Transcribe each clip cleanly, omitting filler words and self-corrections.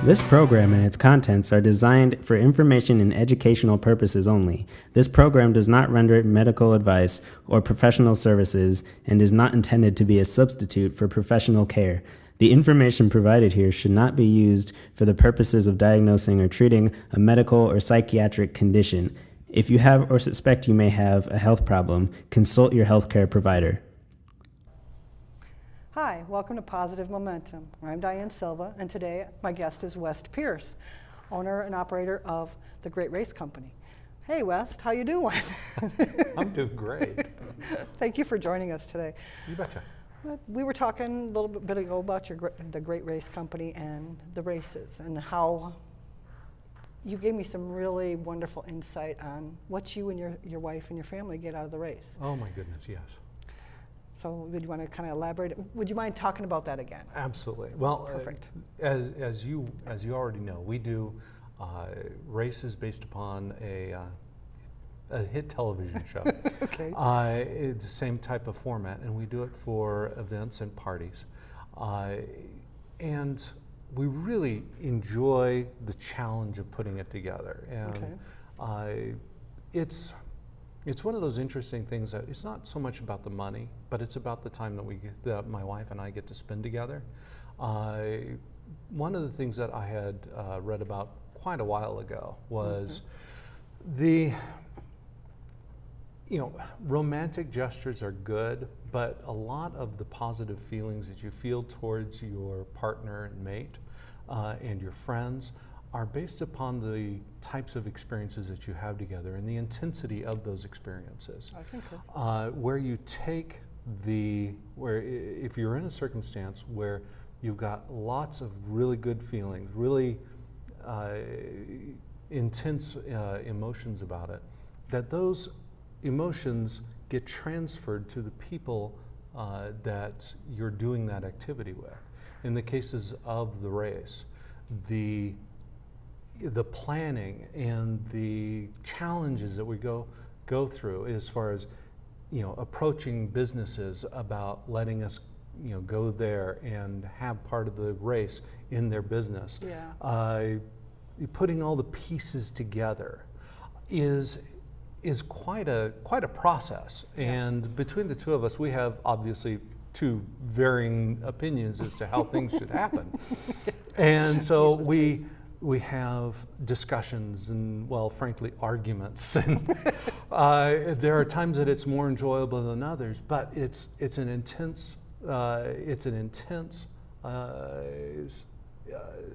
This program and its contents are designed for information and educational purposes only. This program does not render medical advice or professional services and is not intended to be a substitute for professional care. The information provided here should not be used for the purposes of diagnosing or treating a medical or psychiatric condition. If you have or suspect you may have a health problem, consult your healthcare provider. Hi, welcome to Positive Momentum. I'm Diane Silva, and today my guest is West Pierce, owner and operator of the Great Race Company. Hey West, how you doing? I'm doing great. Thank you for joining us today. You betcha. We were talking a little bit ago about the Great Race Company and the races, and how you gave me some really wonderful insight on what you and your wife and your family get out of the race. Oh my goodness, yes. So would you want to kind of elaborate? Would you mind talking about that again? Absolutely. Well, Perfect. As you already know, we do races based upon a hit television show. Okay. It's the same type of format, and we do it for events and parties. And we really enjoy the challenge of putting it together. And Okay. it's one of those interesting things that it's not so much about the money, but it's about the time that my wife and I get to spend together. One of the things that I had read about quite a while ago was romantic gestures are good, but a lot of the positive feelings that you feel towards your partner and mate and your friends are based upon the types of experiences that you have together and the intensity of those experiences. I concur. Where you take if you're in a circumstance where you've got lots of really good feelings, really intense emotions about it, that those emotions get transferred to the people that you're doing that activity with. In the cases of the race, the planning and the challenges that we go through as far as approaching businesses about letting us go there and have part of the race in their business. Yeah. Putting all the pieces together is quite a process. Yeah. And between the two of us, we have obviously two varying opinions as to how things should happen. And so we have discussions and, well, frankly, arguments. And there are times that it's more enjoyable than others, but it's an intense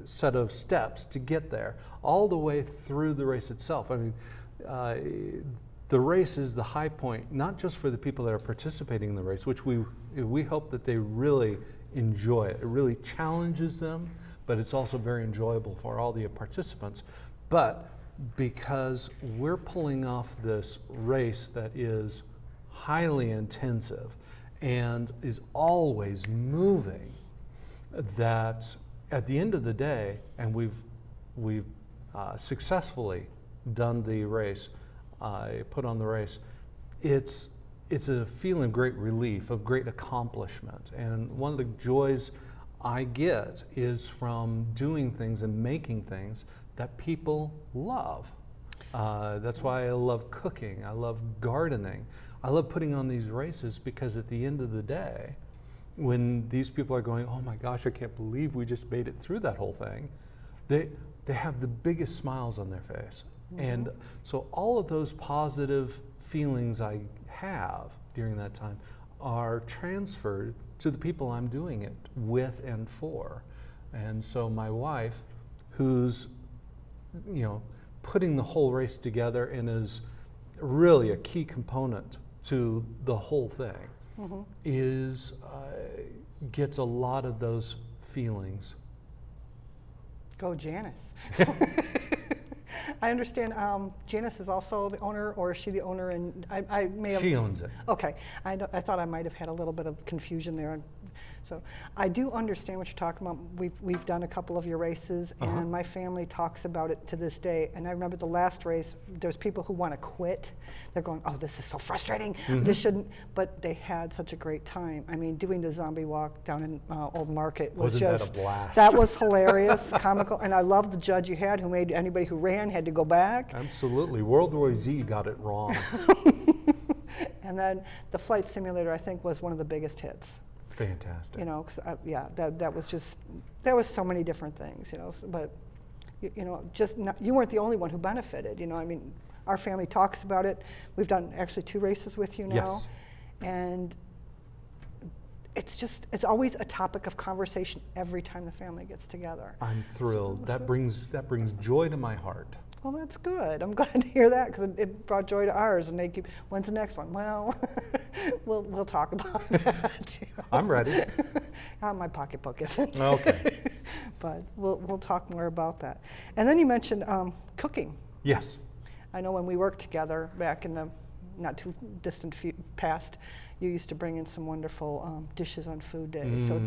set of steps to get there, all the way through the race itself. I mean, the race is the high point, not just for the people that are participating in the race, which we hope that they really enjoy it. It really challenges them, but it's also very enjoyable for all the participants. But because we're pulling off this race that is highly intensive and is always moving, that at the end of the day, and we've successfully done the race, put on the race, it's a feeling of great relief, of great accomplishment. And one of the joys I get is from doing things and making things that people love. That's why I love cooking. I love gardening. I love putting on these races because at the end of the day, when these people are going, oh my gosh, I can't believe we just made it through that whole thing, they have the biggest smiles on their face. Mm-hmm. And so all of those positive feelings I have during that time are transferred to the people I'm doing it with and for. And so my wife, who's putting the whole race together and is really a key component to the whole thing, gets a lot of those feelings. Go Janice. I understand Janice is also the owner, or is she the owner? And I may have. She owns it. Okay, I thought I might have had a little bit of confusion there. So I do understand what you're talking about. We've done a couple of your races, and my family talks about it to this day. And I remember the last race, there's people who want to quit. They're going, oh, this is so frustrating. This shouldn't. But they had such a great time. I mean, doing the zombie walk down in Old Market was Wasn't just that a blast? That was hilarious, comical, and I loved the judge you had, who made anybody who ran had to go back. Absolutely. World War Z got it wrong. And then the flight simulator, I think, was one of the biggest hits. Fantastic. You know, 'cause yeah, that was just, there was so many different things, you know, but, you know, just not, you weren't the only one who benefited, you know, I mean, our family talks about it. We've done actually 2 races with you now. Yes. And it's just, it's always a topic of conversation every time the family gets together. I'm thrilled. That brings joy to my heart. Well, that's good. I'm glad to hear that, because it brought joy to ours. And they keep, when's the next one? Well, we'll talk about that. You know? I'm ready. My pocketbook isn't. Okay. But we'll talk more about that. And then you mentioned cooking. Yes. I know when we worked together back in the not too distant past, you used to bring in some wonderful dishes on food days. So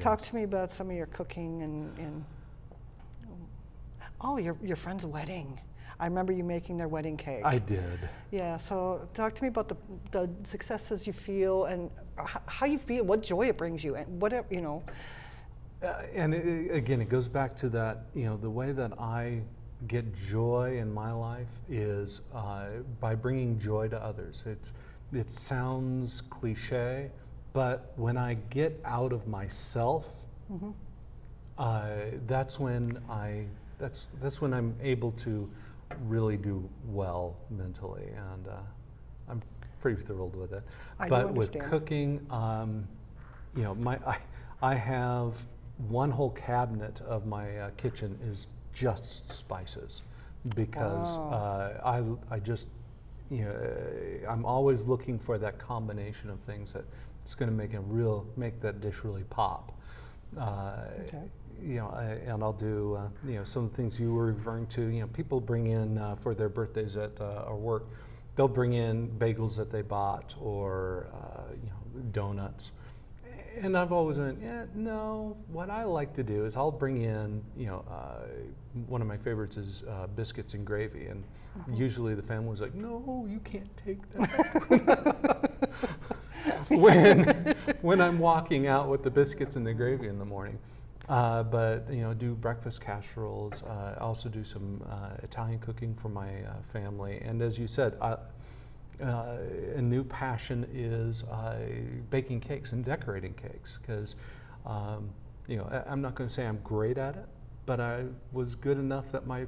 talk to me about some of your cooking and oh, your friend's wedding. I remember you making their wedding cake. I did. Yeah, so talk to me about the successes you feel and how you feel, what joy it brings you, and whatever, you know. And again, it goes back to that, you know, the way that I get joy in my life is by bringing joy to others. It sounds cliche, but when I get out of myself, that's when I'm able to really do well mentally, and I'm pretty thrilled with it. But with cooking, you know, I have one whole cabinet of my kitchen is just spices, because I just, you know, I'm always looking for that combination of things that it's going to make that dish really pop. You know, and I'll do, you know, some things you were referring to. You know, people bring in for their birthdays at our work, they'll bring in bagels that they bought, or you know, donuts. And I've always went, yeah, no. What I like to do is I'll bring in, you know, one of my favorites is biscuits and gravy, and usually the family's like, no, you can't take that. when I'm walking out with the biscuits and the gravy in the morning. But, you know, do breakfast casseroles. I also do some Italian cooking for my family. And as you said, a new passion is baking cakes and decorating cakes, because, you know, I'm not going to say I'm great at it, but I was good enough that my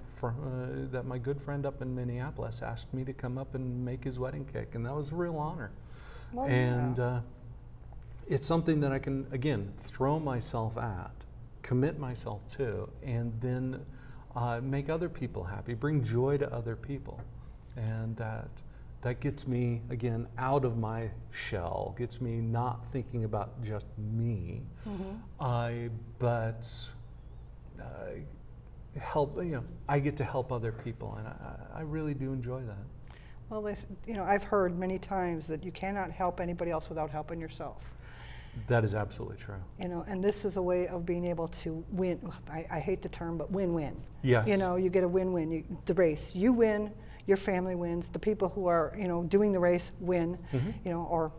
good friend up in Minneapolis asked me to come up and make his wedding cake, and that was a real honor. Well, and it's something that I can, again, throw myself at, commit myself to, and then make other people happy, bring joy to other people. And that gets me, again, out of my shell, gets me not thinking about just me, but help, you know, I get to help other people, and I really do enjoy that. Well, you know, I've heard many times that you cannot help anybody else without helping yourself. That is absolutely true. You know, and this is a way of being able to win. I hate the term, but win-win. Yes. You know, you get a win-win. The race, you win, your family wins, the people who are, you know, doing the race win, you know, or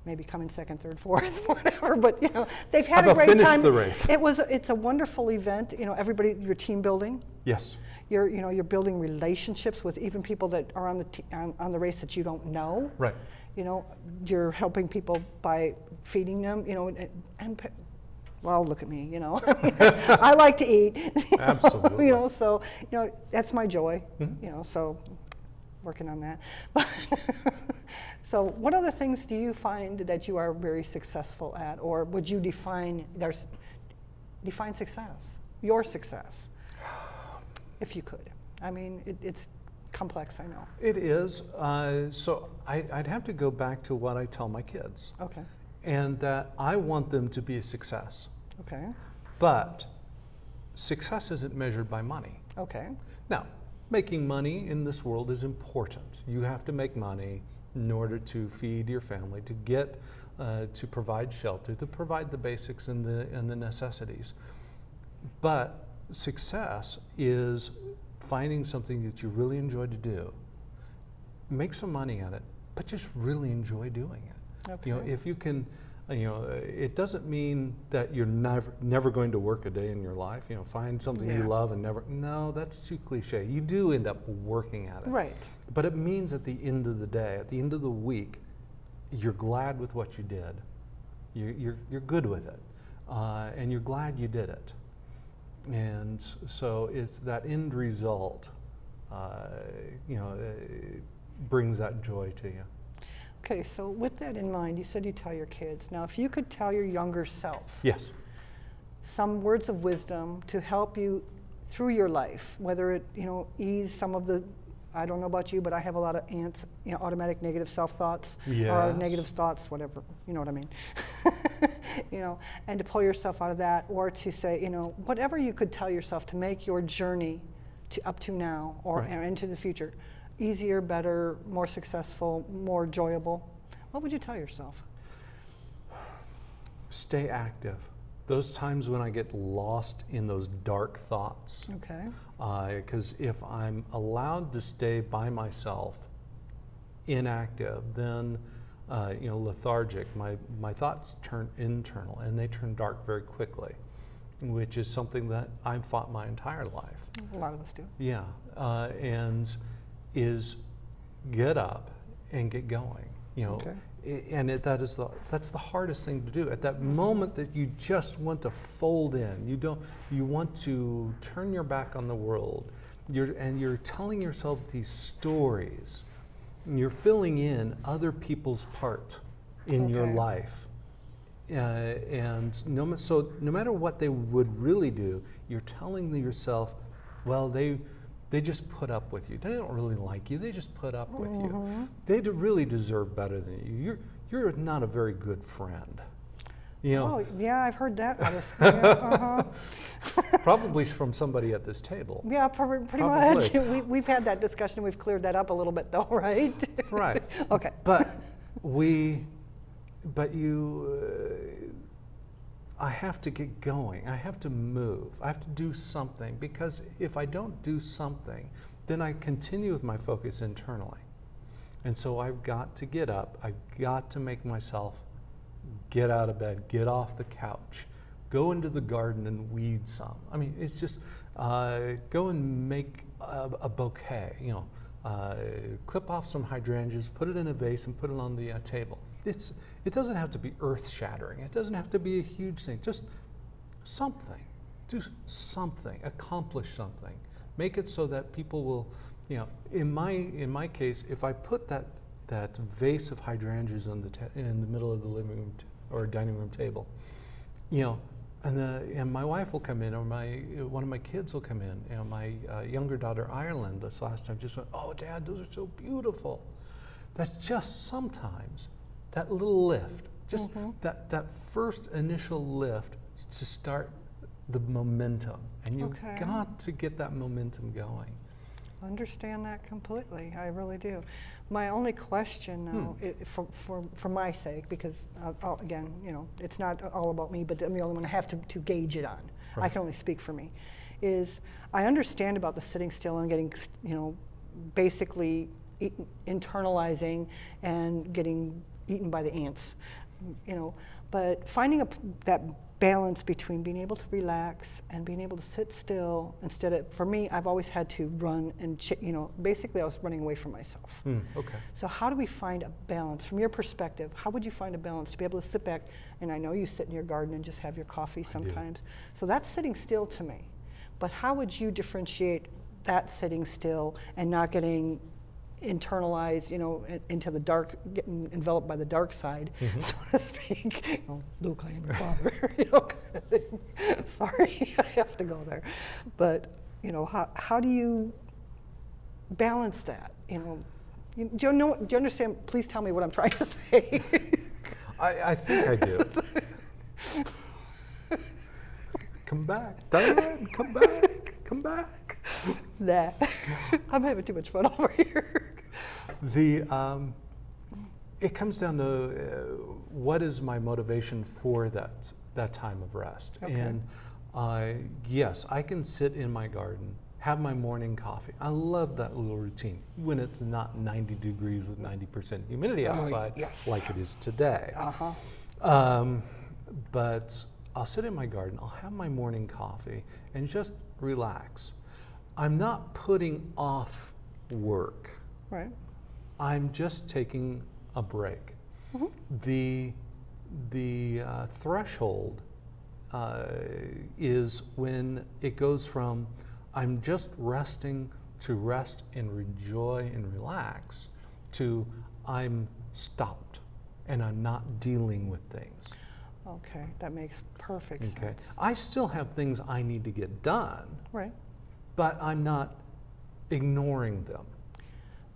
maybe come in second, third, fourth, whatever. But you know, they've had a great time. The race. It's a wonderful event. You know, everybody, you're team building. Yes. You're building relationships with even people that are on the race that you don't know. Right. You know, you're helping people by feeding them. You know, and well, look at me. You know, I like to eat. Absolutely. You know, so you know that's my joy. You know, so working on that. So, what other things do you find that you are very successful at, or would you define success, your success, if you could? I mean, it's complex, I know. It is. So I'd have to go back to what I tell my kids. Okay. And that I want them to be a success. Okay. But success isn't measured by money. Okay. Now, making money in this world is important. You have to make money. in order to feed your family, to get, to provide shelter, to provide the basics and the necessities. But success is finding something that you really enjoy to do, make some money at it, but just really enjoy doing it. Okay. You know, if you can, you know, it doesn't mean that you're never going to work a day in your life. You know, find something you Yeah. love and never. No, that's too cliche. You do end up working at it. Right. But it means at the end of the day, at the end of the week, you're glad with what you did. You're good with it, and you're glad you did it. And so it's that end result, you know, brings that joy to you. Okay, so with that in mind, you said you tell your kids. Now, if you could tell your younger self Yes. some words of wisdom to help you through your life, whether it, you know, ease some of the, I don't know about you, but I have a lot of automatic negative self-thoughts, or Yes. negative thoughts, whatever, you know what I mean. You know, and to pull yourself out of that, or to say, you know, whatever you could tell yourself to make your journey to up to now or Right. into the future easier, better, more successful, more enjoyable, what would you tell yourself? Stay active. Those times when I get lost in those dark thoughts, Okay. because if I'm allowed to stay by myself, inactive, then you know, lethargic, my thoughts turn internal and they turn dark very quickly, which is something that I've fought my entire life. A lot of us do. Yeah, and is get up and get going. You know, Okay. and that's the hardest thing to do. At that moment that you just want to fold in, you want to turn your back on the world. You're telling yourself these stories. You're filling in other people's part in your Okay. life. And so no matter what they would really do, you're telling yourself, well, they just put up with you. They don't really like you. They just put up with you. They really deserve better than you. You're not a very good friend. You know, Oh, yeah, I've heard that. Yeah, probably from somebody at this table. yeah, pretty Probably. much. We've had that discussion. We've cleared that up a little bit, though, right? Right. Okay. But I have to get going. I have to move. I have to do something, because if I don't do something, then I continue with my focus internally. And so I've got to get up. I've got to make myself get out of bed, get off the couch, go into the garden and weed some. I mean, it's just go and make a bouquet, you know, clip off some hydrangeas, put it in a vase and put it on the table. It doesn't have to be earth-shattering. It doesn't have to be a huge thing. Just something. Do something. Accomplish something. Make it so that people will, you know, in my case, if I put that vase of hydrangeas in the middle of the living room or dining room table, you know, and my wife will come in, or one of my kids will come in. You know, my younger daughter Ireland this last time just went, "Oh, Dad, those are so beautiful." That's just sometimes that little lift, just that first initial lift to start the momentum, and you've Okay. got to get that momentum going. Understand that completely. I really do. My only question now, for my sake, because again, you know, it's not all about me, but I'm the only one I have to gauge it on. I Right. can only speak for me. Is I understand about the sitting still and getting, you know, basically internalizing and getting eaten by the ants, you know. But finding that balance between being able to relax and being able to sit still instead of, for me, I've always had to run and, you know, basically I was running away from myself. Okay. So how do we find a balance? From your perspective, how would you find a balance to be able to sit back, and I know you sit in your garden and just have your coffee sometimes. So that's sitting still to me. But how would you differentiate that sitting still and not getting internalized, you know, into the dark, getting enveloped by the dark side, so to speak? You know, Luke, I am your father, you know, kind of thing. Sorry, I have to go there. But, you know, how do you balance that, you know? Do you understand? Please tell me what I'm trying to say. I think I do. Come back, Diane, come back, come back. Nah, I'm having too much fun over here. it comes down to what is my motivation for that time of rest. Okay. And yes, I can sit in my garden, have my morning coffee. I love that little routine when it's not 90 degrees with 90% humidity outside yes. like it is today. But I'll sit in my garden, I'll have my morning coffee and just relax. I'm not putting off work. Right. I'm just taking a break. The threshold is when it goes from I'm just resting to rest and enjoy and relax to I'm stopped and I'm not dealing with things. Okay, that makes perfect sense. I still have things I need to get done, Right. but I'm not ignoring them.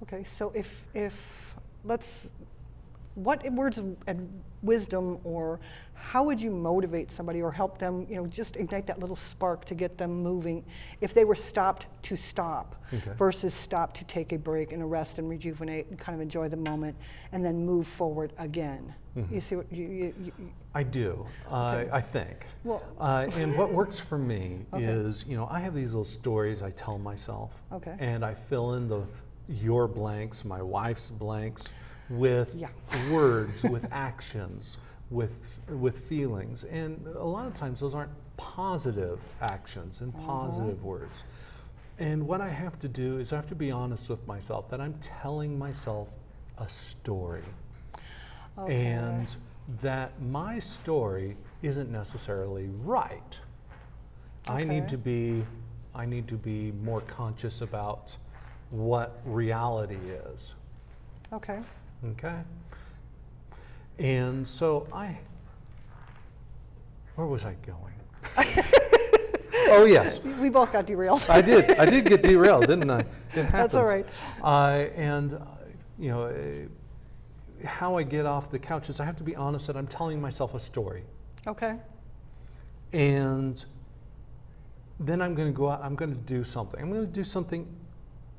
Okay, so what words of wisdom, or how would you motivate somebody or help them, just ignite that little spark to get them moving if they were stopped to stop versus stop to take a break and a rest and rejuvenate and kind of enjoy the moment and then move forward again? You see what I do, I think. Well, and what works for me is, I have these little stories I tell myself. And I fill in your blanks, my wife's blanks, with words, with actions, with feelings. And a lot of times those aren't positive actions and positive words. And what I have to do is I have to be honest with myself that I'm telling myself a story. And that my story isn't necessarily right. I need to be more conscious about what reality is. Okay. And so where was I going? Oh yes. We both got derailed. I did get derailed, didn't I? It happens. That's all right. And how I get off the couch is I have to be honest that I'm telling myself a story. Okay. And then I'm going to go out, I'm going to do something. I'm going to do something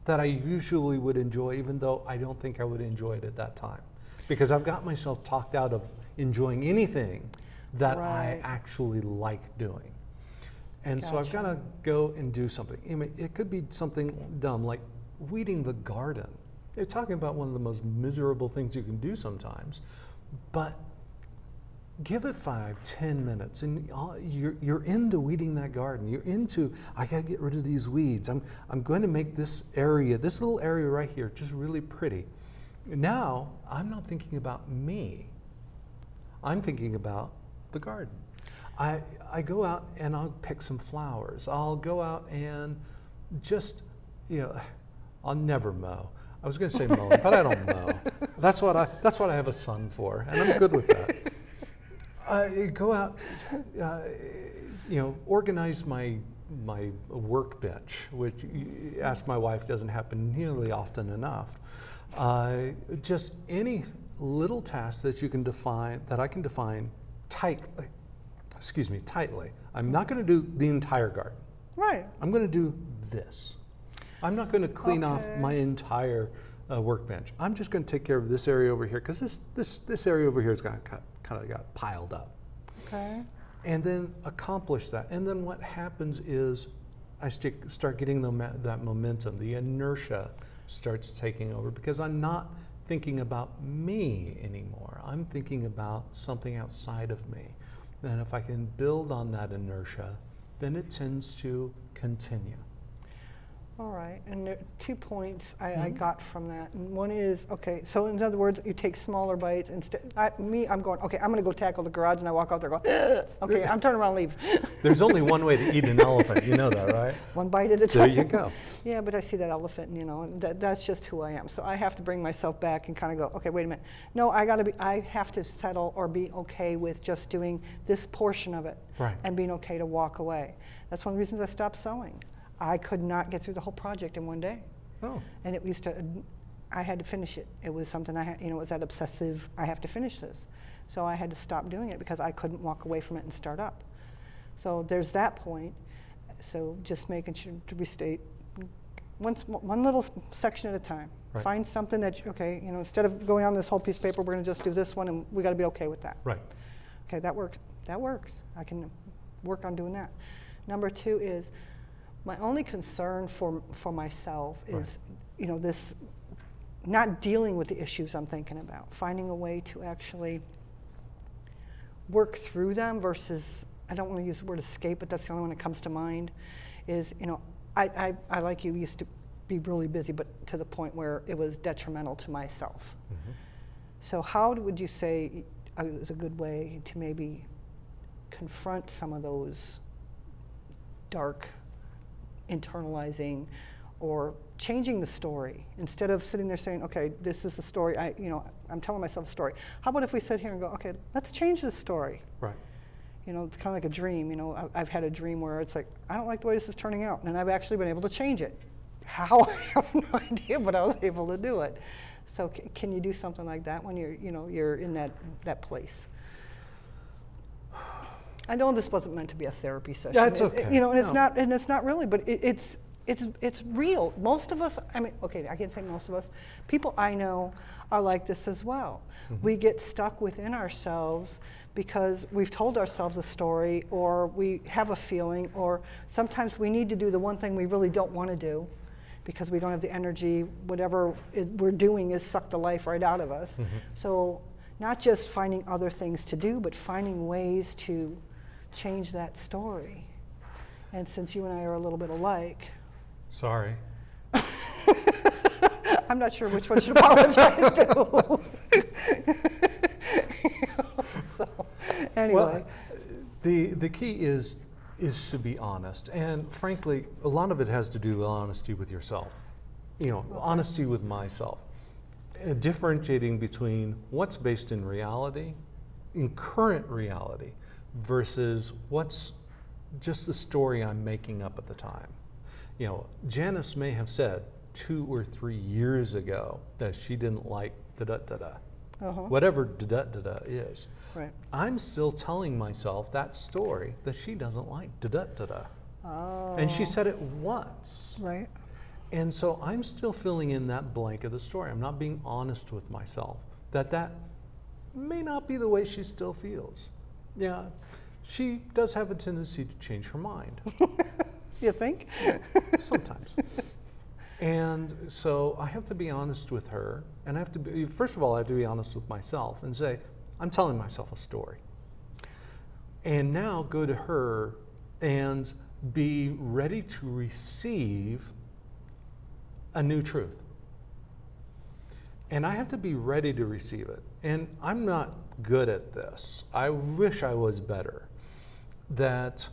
that I usually would enjoy, even though I don't think I would enjoy it at that time. Because I've got myself talked out of enjoying anything that I actually like doing. And so I've got to go and do something. It could be something dumb like weeding the garden. They're talking about one of the most miserable things you can do sometimes, but give it 5-10 minutes and you're into weeding that garden. You're into, I gotta get rid of these weeds. I'm going to make this little area right here just really pretty. Now, I'm not thinking about me. I'm thinking about the garden. I go out and I'll pick some flowers. I'll go out and just, I'll never mow. I was going to say mow, but I don't mow. That's what I have a son for, and I'm good with that. I go out, organize my workbench, which, ask my wife, doesn't happen nearly often enough. Just any little task that you can define, that I can define tightly. I'm not going to do the entire garden. Right. I'm going to do this. I'm not going to clean off my entire workbench. I'm just going to take care of this area over here because this area over here is kind of got piled up. Okay. And then accomplish that. And then what happens is I start getting that momentum. The inertia starts taking over because I'm not thinking about me anymore. I'm thinking about something outside of me. And if I can build on that inertia, then it tends to continue. All right, and there are 2 points I got from that. And one is, so in other words, you take smaller bites instead. I'm going, I'm going to go tackle the garage, and I walk out there going, okay, I'm turning around and leave. There's only one way to eat an elephant, you know that, right? One bite at a time. There you go. Yeah, but I see that elephant, and that's just who I am. So I have to bring myself back and kind of go, okay, wait a minute. No, I have to settle or be okay with just doing this portion of it. Right. And being okay to walk away. That's one of the reasons I stopped sewing. I could not get through the whole project in one day. Oh. And I had to finish it. It was something it was that obsessive, I have to finish this. So I had to stop doing it because I couldn't walk away from it and start up. So there's that point. So just making sure to restate, one little section at a time. Right. Find something that, okay, instead of going on this whole piece of paper, we're going to just do this one, and we got to be okay with that. Right. Okay, that works. That works. I can work on doing that. Number 2 is my only concern for myself is, this not dealing with the issues I'm thinking about, finding a way to actually work through them versus, I don't want to use the word escape, but that's the only one that comes to mind, is, I like you, used to be really busy, but to the point where it was detrimental to myself. Mm-hmm. So how would you say is a good way to maybe confront some of those dark internalizing or changing the story instead of sitting there saying, okay, this is the story, I'm telling myself a story. How about if we sit here and go, okay, let's change the story. Right. It's kind of like a dream. I've had a dream where it's like, I don't like the way this is turning out, and I've actually been able to change it. How? I have no idea, but I was able to do it. So can you do something like that when you're in that place? I know this wasn't meant to be a therapy session. That's okay. And it's not really, but it's real. Most of us, I can't say most of us. People I know are like this as well. Mm-hmm. We get stuck within ourselves because we've told ourselves a story, or we have a feeling, or sometimes we need to do the one thing we really don't want to do because we don't have the energy. Whatever we're doing is suck the life right out of us. Mm-hmm. So not just finding other things to do, but finding ways to change that story. And since you and I are a little bit alike, sorry. I'm not sure which one should apologize to. So, anyway. Well, the key is to be honest. And frankly, a lot of it has to do with honesty with yourself. Honesty with myself. Differentiating between what's based in reality, in current reality, versus what's just the story I'm making up at the time. Janice may have said 2 or 3 years ago that she didn't like da-da-da-da. Uh-huh. Whatever da-da-da-da is. Right. I'm still telling myself that story that she doesn't like da-da-da-da. Oh. And she said it once. Right. And so I'm still filling in that blank of the story. I'm not being honest with myself that may not be the way she still feels. Yeah, she does have a tendency to change her mind. You think? Sometimes. And so I have to be honest with her, and I have to be, first of all, I have to be honest with myself and say, I'm telling myself a story. And now go to her and be ready to receive a new truth. And I have to be ready to receive it. And I'm not good at this. I wish I was better. That,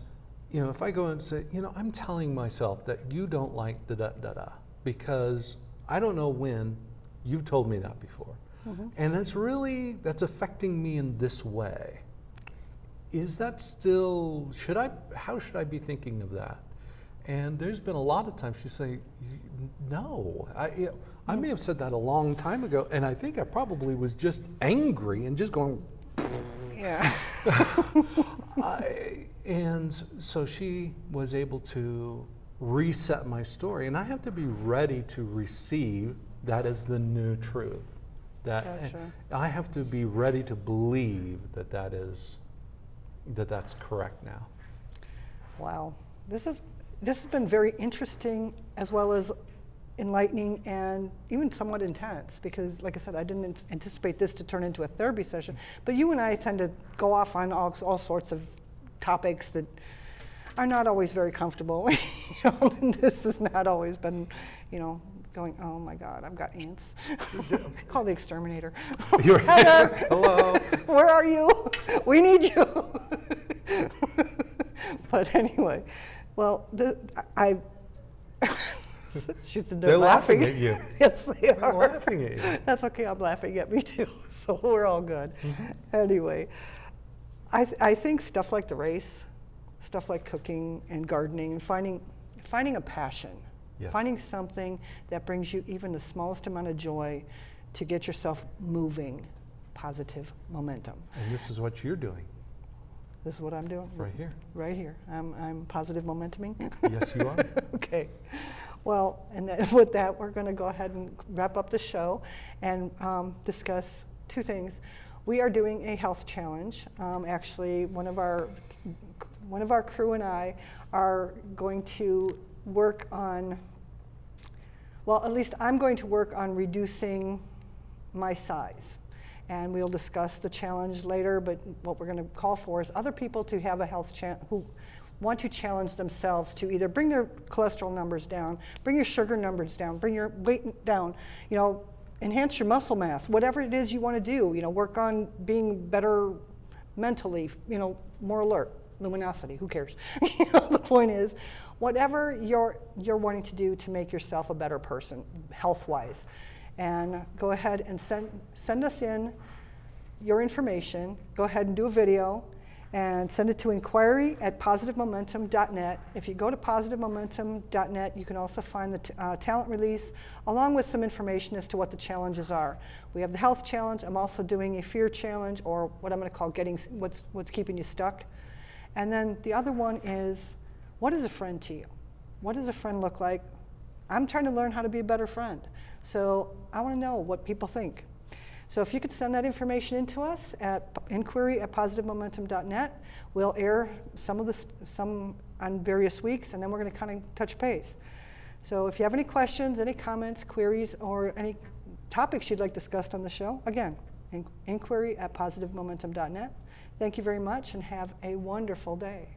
if I go and say, I'm telling myself that you don't like da-da-da-da, because I don't know when you've told me that before. Mm-hmm. And that's affecting me in this way. Is that still, how should I be thinking of that? And there's been a lot of times she say, no. I may have said that a long time ago, and I think I probably was just angry and just going, yeah. And so she was able to reset my story, and I have to be ready to receive that as the new truth. Gotcha. I have to be ready to believe that's correct now. Wow, this has been very interesting as well as enlightening and even somewhat intense, because like I said, I didn't anticipate this to turn into a therapy session, but you and I tend to go off on all sorts of topics that are not always very comfortable. And this has not always been, going, oh my God, I've got ants. Call the exterminator. You're here. Hello. Where are you? We need you. But anyway, well, they're laughing at you. Yes, they are. They're laughing at you. That's okay. I'm laughing at me too. So we're all good. Mm-hmm. Anyway, I think stuff like the race, stuff like cooking and gardening, and finding a passion, yes. Finding something that brings you even the smallest amount of joy to get yourself moving, positive momentum. And this is what you're doing. This is what I'm doing? Right here. Right here. I'm positive momentuming? Yes, you are. Okay. Well, and then with that, we're going to go ahead and wrap up the show and discuss two things. We are doing a health challenge. Actually, one of our crew and I are going to work on, well, at least I'm going to work on reducing my size. And we'll discuss the challenge later, but what we're going to call for is other people to have a health challenge, who want to challenge themselves to either bring their cholesterol numbers down, bring your sugar numbers down, bring your weight down, you know, enhance your muscle mass, whatever it is you want to do, you know, work on being better mentally, you know, more alert, luminosity, who cares? You know, the point is, whatever you're wanting to do to make yourself a better person, health-wise, and go ahead and send us in your information. Go ahead and do a video and send it to inquiry@positivemomentum.net. If you go to positivemomentum.net, you can also find the talent release along with some information as to what the challenges are. We have the health challenge. I'm also doing a fear challenge, or what I'm going to call getting what's keeping you stuck. And then the other one is, what is a friend to you? What does a friend look like? I'm trying to learn how to be a better friend. So I want to know what people think. So if you could send that information in to us at inquiry@positivemomentum.net, we'll air some on various weeks, and then we're going to kind of touch base. So if you have any questions, any comments, queries, or any topics you'd like discussed on the show, again, inquiry@positivemomentum.net. Thank you very much, and have a wonderful day.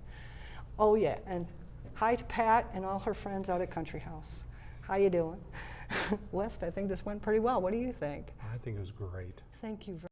Oh yeah, and hi to Pat and all her friends out at Country House. How you doing? West, I think this went pretty well. What do you think? I think it was great. Thank you very much.